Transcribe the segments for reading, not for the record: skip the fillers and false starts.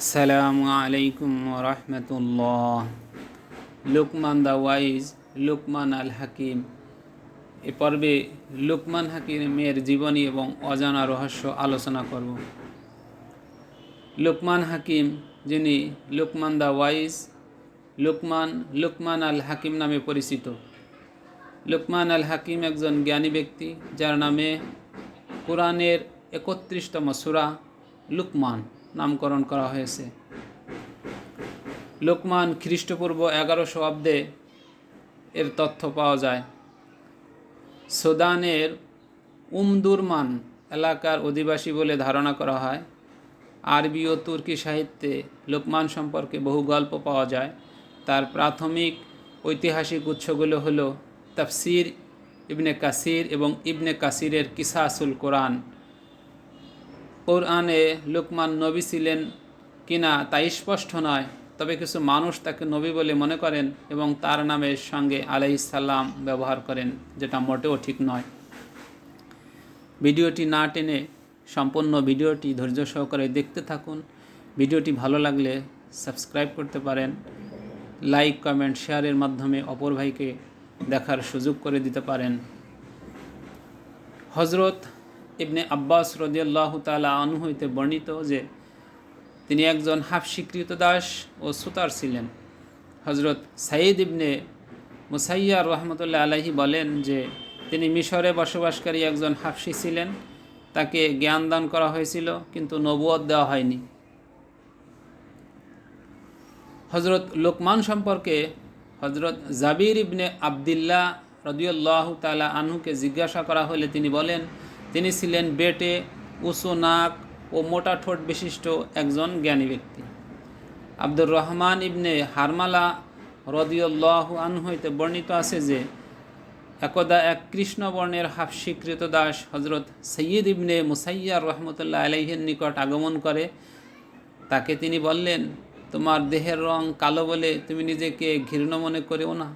আসসালামু আলাইকুম রহমতুল্লাহ। Luqman the wise, Luqman আল হাকিম। এ পর্বে লুকমান হাকিমের জীবনী এবং অজানা রহস্য আলোচনা করব। লুকমান হাকিম, যিনি লুকমান দ্য ওয়াইজ, লুকমান আল হাকিম নামে পরিচিত। লুকমান আল হাকিম একজন জ্ঞানী ব্যক্তি, যার নামে কোরআনের 31তম সূরা লুকমান নামকরণ করা হয়েছে। লোকমান খ্রিস্টপূর্ব 1100 অব্দে এর তথ্য পাওয়া যায়। সুদানের উমদুরমান এলাকার অধিবাসী বলে ধারণা করা হয়। আরবি ও তুর্কি সাহিত্যে লোকমান সম্পর্কে বহু গল্প পাওয়া যায়। তার প্রাথমিক ঐতিহাসিক উৎসগুলো হলো তাফসির ইবনে কাসির এবং ইবনে কাসিরের কিসাসুল কোরআন। কোরআনে লোকমান নবী ছিলেন কিনা তা স্পষ্ট নয়, তবে কিছু মানুষ তাকে নবী বলে মনে করেন এবং তার নামের সঙ্গে আলাইহিস সালাম ব্যবহার করেন, যেটা মোটেও ঠিক নয়। ভিডিওটি না টেনে সম্পূর্ণ ভিডিওটি ধৈর্য সহকারে দেখতে থাকুন। ভিডিওটি ভালো লাগলে সাবস্ক্রাইব করতে পারেন। লাইক, কমেন্ট, শেয়ারের মাধ্যমে অপর ভাইকে দেখার সুযোগ করে দিতে পারেন। হজরত ইবনে আব্বাস রাদিয়াল্লাহু তাআলা আনহু হইতে বর্ণিত যে তিনি একজন হাফসি কৃতদাস ও সুতার ছিলেন। হজরত সাইদ ইবনে মুসাইয়ার রহমতুল্লাহ আলাইহি বলেন যে তিনি মিশরে বসবাসকারী একজন হাফসি ছিলেন। তাকে জ্ঞান দান করা হয়েছিল, কিন্তু নবুয়ত দেওয়া হয়নি। হজরত লোকমান সম্পর্কে হজরত জাবির ইবনে আবদুল্লাহ রাদিয়াল্লাহু তাআলা আনহুকে জিজ্ঞাসা করা হলে তিনি বলেন, তিনি ছিলেন বেটে, উঁচু নাক ও মোটা ঠোঁট বিশিষ্ট একজন জ্ঞানী ব্যক্তি। আব্দুর রহমান ইবনে হারমালা রাদিয়াল্লাহু আনহু হইতে বর্ণিত আছে যে একদা এক কৃষ্ণবর্ণের হাফসি কৃতদাস হজরত সৈয়দ ইবনে মুসাইয়ার রহমতুল্লাহ আলাইহির নিকট আগমন করে। তাকে তিনি বললেন, তোমার দেহের রং কালো বলে তুমি নিজেকে ঘৃণ্য মনে করিও না।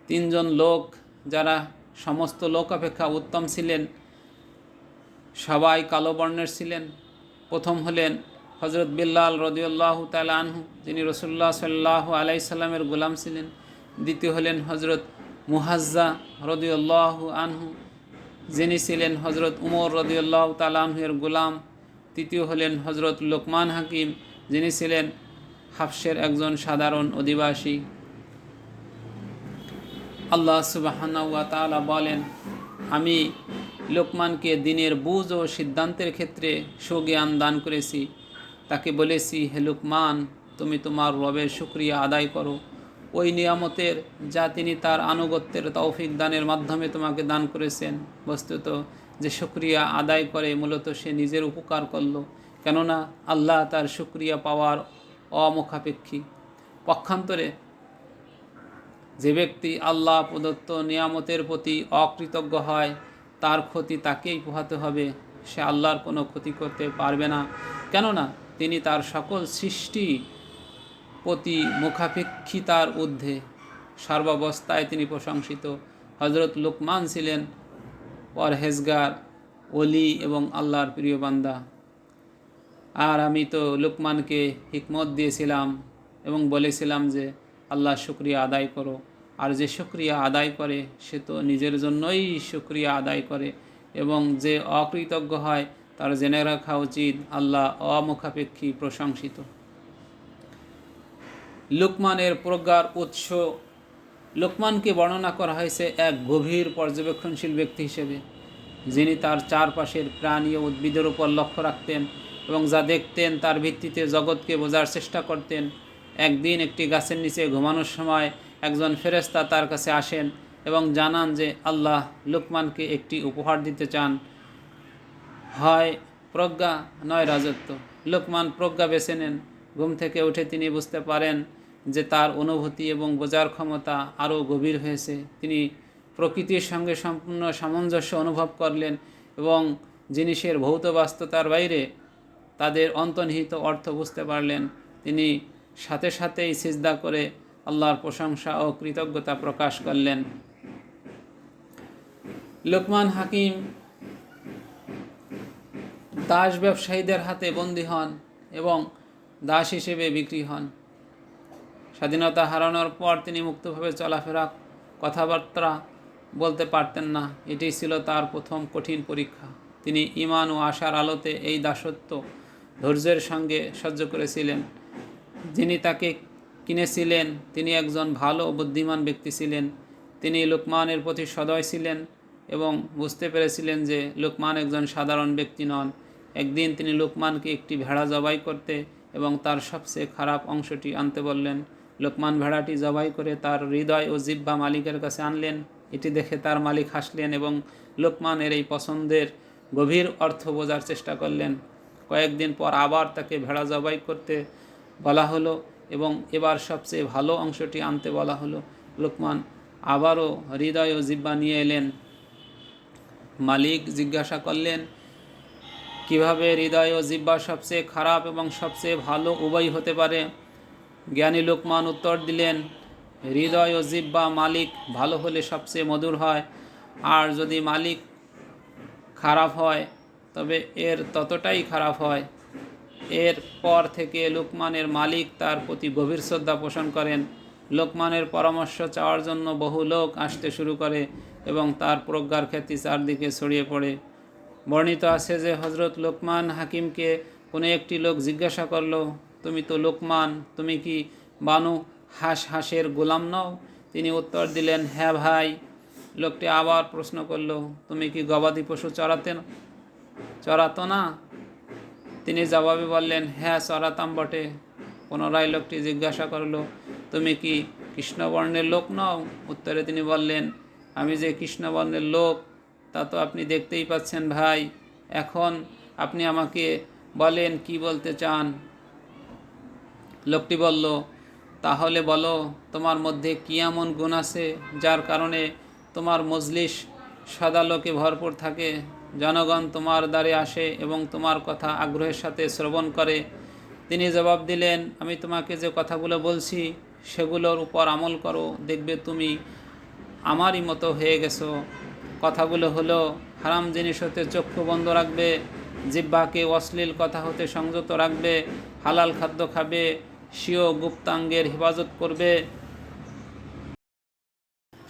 তিনজন লোক, যারা সমস্ত লোক অপেক্ষা উত্তম ছিলেন, সবাই কালো বর্ণের ছিলেন। প্রথম হলেন হজরত বিল্লাল রাদিয়াল্লাহু তাআলা আনহু, যিনি রাসূলুল্লাহ সাল্লাল্লাহু আলাইহি সাল্লামের গোলাম ছিলেন। দ্বিতীয় হলেন হজরত মুহাজ্জা রাদিয়াল্লাহু আনহু, যিনি ছিলেন হজরত উমর রাদিয়াল্লাহু তাআলা আনহুর গোলাম। তৃতীয় হলেন হজরত লোকমান হাকিম, যিনি ছিলেন হাফসের একজন সাধারণ অধিবাসী। আল্লাহ সুবহানাহু ওয়া তাআলা বলেন, আমি লোকমানকে দিনের বুঝ ও সিদ্ধান্তের ক্ষেত্রে সুজ্ঞান দান করেছি। তাকে বলেছি, হে লোকমান, তুমি তোমার রবের শুকরিয়া আদায় করো ওই নিয়ামতের যা তিনি তার আনুগত্যের তৌফিক দানের মাধ্যমে তোমাকে দান করেছেন। বস্তুত যে শুকরিয়া আদায় করে মূলত সে নিজের উপকার করল, কেননা আল্লাহ তার শুকরিয়া পাওয়ার অমুখাপেক্ষী। পক্ষান্তরে যে ব্যক্তি আল্লাহ প্রদত্ত নিয়ামতের প্রতি অকৃতজ্ঞ হয়, তার ক্ষতি তাকেই পোহাতে হবে। সে আল্লাহর কোনো ক্ষতি করতে পারবে না, কেননা তিনি তার সকল সৃষ্টি প্রতি মুখাপেক্ষিতার ঊর্ধ্বে। সর্বাবস্থায় তিনি প্রশংসিত। হজরত লোকমান ছিলেন পরহেজগার, ওলি এবং আল্লাহর প্রিয় বান্দা। আর আমি তো লোকমানকে হিকমত দিয়েছিলাম এবং বলেছিলাম যে আল্লাহ শুকরিয়া আদায় করো। আর যে শুকরিয়া আদায় করে সে তো নিজের জন্যই শুকরিয়া আদায় করে, এবং যে অকৃতজ্ঞ হয় তার জেনে রাখা উচিত আল্লাহ অমুখাপেক্ষী প্রশংসিত। লোকমানের প্রজ্ঞার উৎস। লোকমানকে বর্ণনা করা হয়েছে এক গভীর পর্যবেক্ষণশীল ব্যক্তি হিসেবে, যিনি তার চারপাশের প্রাণী ও উদ্ভিদের উপর লক্ষ্য রাখতেন এবং যা দেখতেন তার ভিত্তিতে জগৎকে বোঝার চেষ্টা করতেন। একদিন একটি গাছের নিচে ঘুমানোর সময় একজন ফেরেশতা তার কাছে আসেন এবং জানান যে আল্লাহ লোকমানকে একটি উপহার দিতে চান, হয় প্রজ্ঞা নয় রাজত্ব। লোকমান প্রজ্ঞা বেছে নেন। ঘুম থেকে উঠে তিনি বুঝতে পারেন যে তার অনুভূতি এবং বোঝার ক্ষমতা আরও গভীর হয়েছে। তিনি প্রকৃতির সঙ্গে সম্পূর্ণ সামঞ্জস্য অনুভব করলেন এবং জিনিসের ভৌত বাস্তবতার বাইরে তাদের অন্তর্নিহিত অর্থ বুঝতে পারলেন। তিনি সাথে সাথেই সিজদা করে আল্লাহর প্রশংসা ও কৃতজ্ঞতা প্রকাশ করলেন। লোকমান হাকিম দাস ব্যবসায়ীদের হাতে বন্দী হন এবং দাস হিসেবে বিক্রি হন। স্বাধীনতা হারানোর পর তিনি মুক্তভাবে চলাফেরা, কথাবার্তা বলতে পারতেন না। এটি ছিল তার প্রথম কঠিন পরীক্ষা। তিনি ঈমান ও আশার আলোতে এই দাসত্ব ধৈর্যের সঙ্গে সহ্য করেছিলেন। যিনি তাকে কিনেছিলেন তিনি একজন ভালো ও বুদ্ধিমান ব্যক্তি ছিলেন। তিনি লোকমানের প্রতি সদয় ছিলেন এবং বুঝতে পেরেছিলেন যে লোকমান একজন সাধারণ ব্যক্তি নন। একদিন তিনি লোকমানকে একটি ভেড়া জবাই করতে এবং তার সবচেয়ে খারাপ অংশটি আনতে বললেন। লোকমান ভেড়াটি জবাই করে তার হৃদয় ও জিহ্বা মালিকের কাছে আনলেন। এটি দেখে তার মালিক হাসলেন এবং লোকমানের এই পছন্দের গভীর অর্থ বোঝার চেষ্টা করলেন। কয়েকদিন পর আবার তাকে ভেড়া জবাই করতে বলা হলো এবং এবার সবচেয়ে ভালো অংশটি আনতে বলা হলো। লোকমান আবারও হৃদয় ও জিহ্বা নিয়ে এলেন। মালিক জিজ্ঞাসা করলেন, কিভাবে হৃদয় ও জিহ্বা সবচেয়ে খারাপ এবং সবচেয়ে ভালো উভয় হতে পারে? জ্ঞানী লোকমান উত্তর দিলেন, হৃদয় ও জিহ্বা মালিক ভালো হলে সবচেয়ে মধুর হয়, আর যদি মালিক খারাপ হয় তবে এর ততটাই খারাপ হয়। এর পর থেকে লোকমানের মালিক তার প্রতি গভীর শ্রদ্ধা পোষণ করেন। লোকমানের পরামর্শ চাওয়ার জন্য বহু লোক আসতে শুরু করে এবং তার প্রজ্ঞার খ্যাতি চারদিকে ছড়িয়ে পড়ে। বর্ণিত আছে যে হজরত লোকমান হাকিমকে কোনো একটি লোক জিজ্ঞাসা করল, তুমি তো লোকমান, তুমি কি বানু হাঁসের গোলাম নও? তিনি উত্তর দিলেন, হ্যাঁ ভাই। লোকটি আবার প্রশ্ন করল, তুমি কি গবাদি পশু চড়াতো না? তিনি জবাবে বললেন, হ্যাঁ চড়াতাম বটে। পুনরায় লোকটি জিজ্ঞাসা করল, তুমি কি কৃষ্ণবর্ণের লোক নও? উত্তরে তিনি বললেন, আমি যে কৃষ্ণবর্ণের লোক তা তো আপনি দেখতেই পাচ্ছেন ভাই। এখন আপনি আমাকে বলেন কি বলতে চান? লোকটি বলল, তাহলে বলো তোমার মধ্যে কী এমন গুণ আছে যার কারণে তোমার মজলিস সদালোকে ভরপুর থাকে, জনগণ তোমার দ্বারে আসে এবং তোমার কথা আগ্রহের সাথে শ্রবণ করে। তিনি জবাব দিলেন, আমি তোমাকে যে কথাগুলো বলছি সেগুলোর উপর আমল করো, দেখবে তুমি আমারই মতো হয়ে গেছো। কথাগুলো হলো, হারাম জিনিস হতে চক্ষু বন্ধ রাখবে, জিহ্বাকে অশ্লীল কথা হতে সংযত রাখবে, হালাল খাদ্য খাবে, স্বীয় গুপ্তাঙ্গের হেফাজত করবে,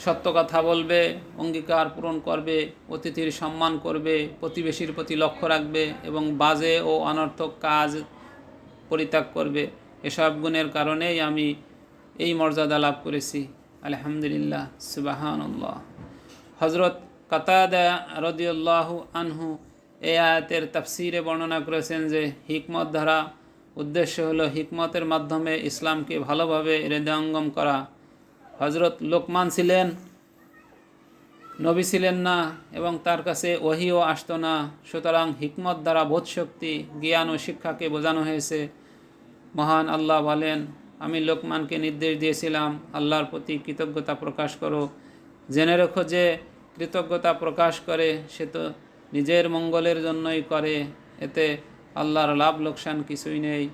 সত্য কথা বলবে, অঙ্গীকার পূরণ করবে, অতিথির সম্মান করবে, প্রতিবেশীর প্রতি লক্ষ্য রাখবে এবং বাজে ও অনর্থক কাজ পরিত্যাগ করবে। এসব গুণের কারণেই আমি এই মর্যাদা লাভ করেছি। আলহামদুলিল্লাহ, সুবহানাল্লাহ। হজরত কাতাদা রাদিয়াল্লাহু আনহু এই আয়াতের তাফসিরে বর্ণনা করেছেন যে হিকমত ধারা উদ্দেশ্য হলো হিকমতের মাধ্যমে ইসলামকে ভালোভাবে হৃদয়ঙ্গম করা। হজরত লোকমান ছিলেন নবী ছিলেন না এবং তার কাছে ওহীও আসতো না, সুতরাং হিকমত দ্বারা বোধশক্তি, জ্ঞান ও শিক্ষাকে বোঝানো হয়েছে। মহান আল্লাহ বলেন, আমি লোকমানকে নির্দেশ দিয়েছিলাম, আল্লাহর প্রতি কৃতজ্ঞতা প্রকাশ করো। জেনে রেখো যে কৃতজ্ঞতা প্রকাশ করে সে তো নিজের মঙ্গলের জন্যই করে, এতে আল্লাহর লাভ লোকসান কিছুই নেই।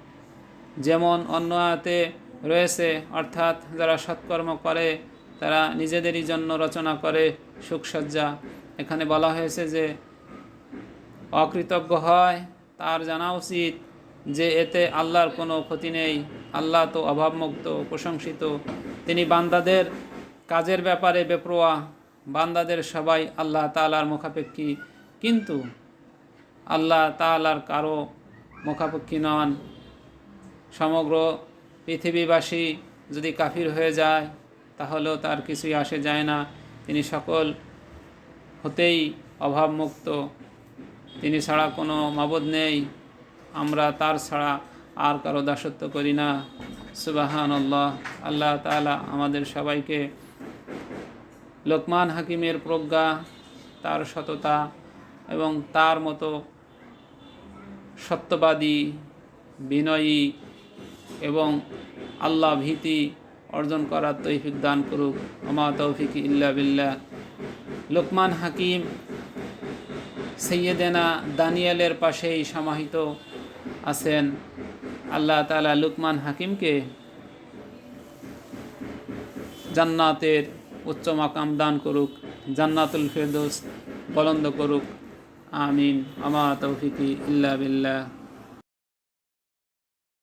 যেমন অন্য আয়াতে রয়েছে, অর্থাৎ যারা সৎকর্ম করে তারা নিজেদেরই জন্য রচনা করে সুখসজ্জা। এখানে বলা হয়েছে যে অকৃতজ্ঞ হয় তার জানা উচিত যে এতে আল্লাহর কোনো ক্ষতি নেই। আল্লাহ তো অভাবমুক্ত, প্রশংসিত। তিনি বান্দাদের কাজের ব্যাপারে বেপরোয়া। বান্দাদের সবাই আল্লাহ তাআলার মুখাপেক্ষী, কিন্তু আল্লাহ তাআলার কারো মুখাপেক্ষী নন। সমগ্র পৃথিবীবাসী যদি কাফির হয়ে যায় তাহলেও তার কিছুই আসে যায় না। তিনি সকল হতেই অভাবমুক্ত। তিনি ছাড়া কোনো মাবুদ নেই। আমরা তার ছাড়া আর কারো দাসত্ব করি না। সুবহানাল্লাহ। আল্লাহ তাআলা আমাদের সবাইকে লোকমান হাকিমের প্রজ্ঞা, তার সততা এবং তার মতো সত্যবাদী, বিনয়ী এবং আল্লাহ ভীতি অর্জন করার তৌফিক দান করুক। ওমা তৌফিক ইল্লা বিল্লাহ। লোকমান হাকিম সাইয়েদেনা দানিয়েলের পাশেই সমাহিত আছেন। আল্লাহ তাআলা লোকমান হাকিমকে জান্নাতের উচ্চ মাকাম দান করুক, জান্নাতুল ফেরদৌস বুলন্দ করুক। আমিন। ওমা তৌফিক ইল্লা বিল্লাহ।